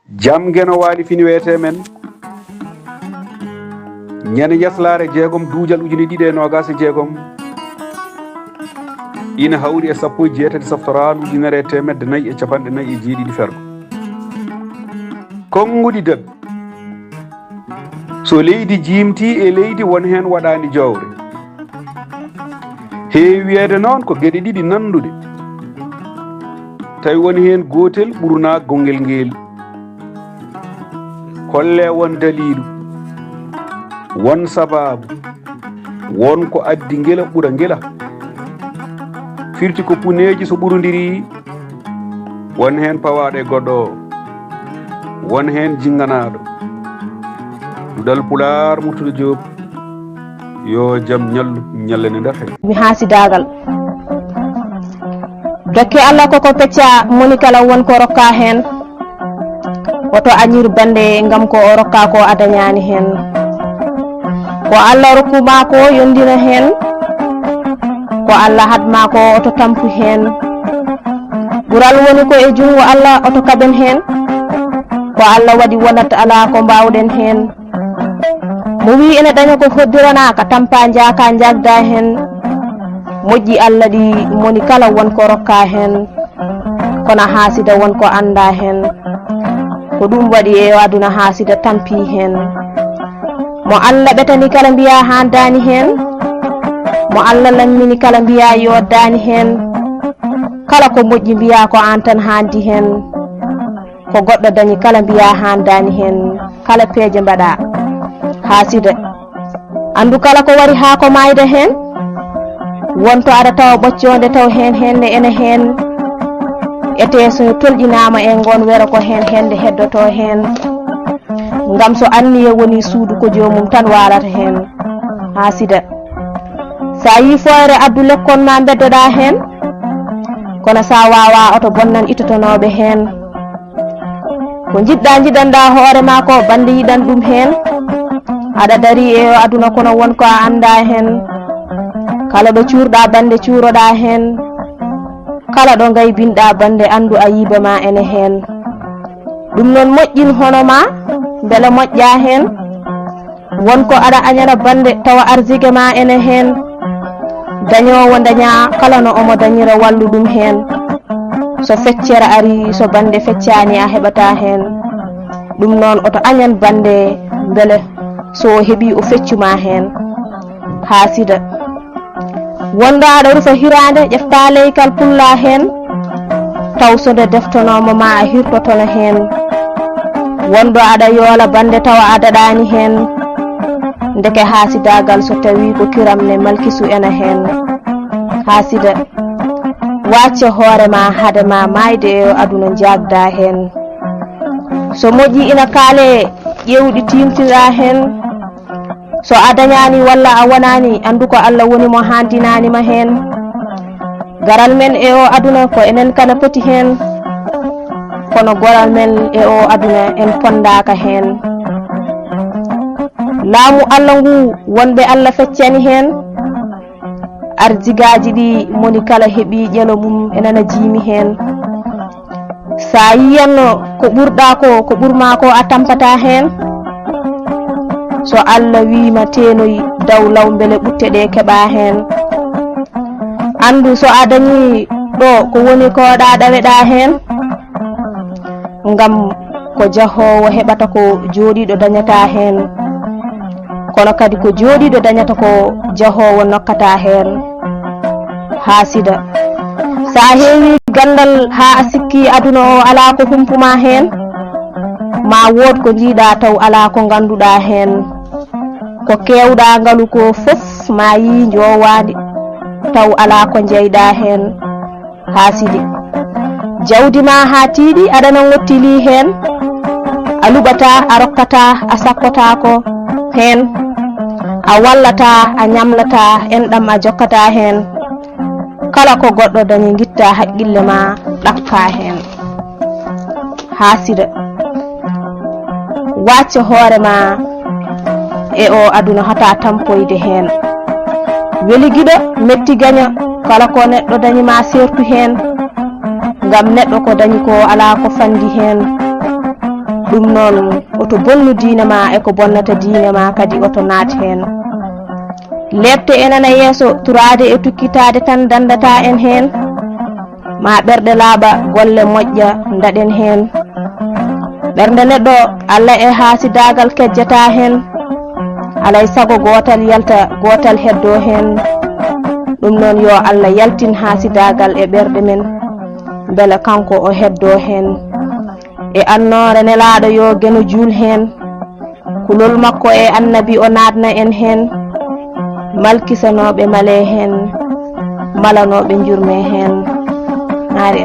jamgeno wali fini wete men ñande yaslare jeegom duujal ujune ɗiɗi e nogas e jeegom ina hawri e sappo e jeetati saftoral ujunere e temedde nayyi e capanɗe nayyi e jeeɗiɗi fergo konguɗi debbe so leydi jimti e leydi won hen waɗani jawre heewi wiyede noon ko gueɗe ɗiɗi nandude tawi woni hen gotel ɓurna gongel ngel holle won dalilu won sababu won ko addi ngela ɓura ngela firti ko puneji so ɓurodiri won hen pawaɗo e goɗɗo won hen jinganaɗo dal pular Murtuda Diop yo jam ñallu ñallane nder hen mi haasidagal dokke Allah koko pecca moni kala won ko rokka hen woto añir bande ngam ko o rokka ko adañani hen ko Allah rokkuma ko yondina hen ko Allah hadma ko oto tampu hen ɓural woni ko e jungo Allah oto kaɓen hen ko Allah waɗi wonat ala ko mbawɗen hen mo wi ene daña ko hoddirana ka tampa jaaka jagda hen moƴƴi Allah ɗi moni kala won ko rokka hen kono haasida won ko anda hen ko ɗum waɗi e aduna haasida tampi hen mo Allah ɓetani kala mbiya handani hen mo Allah lammini kala mbiya yoddani hen kala ko moƴƴi mbiya ko an tan handi hen ko goɗɗo dañi kala mbiya handani hen kala peeje mbaɗa haasida andu kala ko wari ha ko mayda hen wonto aɗa tawa ɓocconde taw henne ene hen ete so tolƴinama e ngon wero ko hende heddoto hen ngam so anniye woni suudu ko jomum tan walata hen haasida sa yi foyre addu lekkon ma beddoɗa hen kono sa wawa oto bonnan itotonoɓe hen ko jiɗɗa hoorema ko bande yiɗan ɗum hen aɗa dari e aduna kono wonko a anda hen kala ɗo cuurɗa bande cuuroɗa hen kala ɗo gaybinɗa bande andu a yiba ma ene hen ɗum noon moƴƴin hono ma beele moƴƴa hen wonko aɗa añana bande tawa arsike ma ene hen dañowo daña kala no omo dañira wallu ɗum hen so feccere ari so bande feccani a heɓata hen ɗum noon oto añan bande beele so heeɓi o feccuma hen haasida wonɗo aɗa rufa hirande ƴefta leykal pulla hen taw so nde deftonomo ma a hirtotono hen wonɗo aɗa yoola bande tawa adaɗani hen ndeke haasidagal so tawi ko kiramne malkisu ena hen haasida wacce hoorema hadema mayde e aduna jagda hen so moƴƴi ina kaale ƴewɗi timtira hen so a dañani walla a wonani andu ko Allah woni mo handinanima hen garal men e o aduna ko enen kana poti hen kono goral men e o aduna en pondaka hen laamu Allah ngu wonɓe Allah feccani hen arjigaji ɗi moni kala heeɓi ƴelo mum enana jiimi hen sa yiyanno ko ɓurɗa ko ɓurma ko a tampata hen so Allah wima tenoyi daw law beele ɓutte ɗe keɓa hen andu so a dañi ɗo ko woni ko ɗaweɗa hen ngam ko jahowo heɓata ko jooɗiɗo dañata hen kono kadi ko jooɗiɗo dañata ko jahowo nokkata hen haasida sa heewi gandal ha a sikki aduna o ala ko humpuma hen ma wood ko jiiɗa taw ala ko ganduɗa hen ko kewɗa ngalu ko fof ma yi jowadi taw ala ko jeyɗa hen haasidi jawdi ma ha tiiɗi aɗana wottili hen a luɓata a rokkata a sakkota ko hen a wallata a ñamlata enɗam a jokkata hen kala ko goɗɗo dañi guitta haqqille ma ɗakka hen haasida wacce hoorema e o aduna hata tampoyde hen weli giɗo metti gaña kala ko neɗɗo dañima sertu hen ngam neɗɗo ko dañi ko ala ko fandi hen ɗum noon oto bonnu diine ma e ko bonnata diine ma kadi oto naati hen lebte enana yeeso turade e tukkitade tan dandata en hen ma ɓerɗe laaɓa golle moƴƴa daɗen hen ɓernde neɗɗo Allah e haasidagal kejjata hen alay sago gotal yalta gotal heddo hen ɗum noon yo Allah yaltin haasidagal e ɓerɗe men beele kanko o heddo hen e annore nelaɗo yo geno juul hen kulol makko e annabi o natna en hen malkisanoɓe male hen malanoɓe jurme hen ari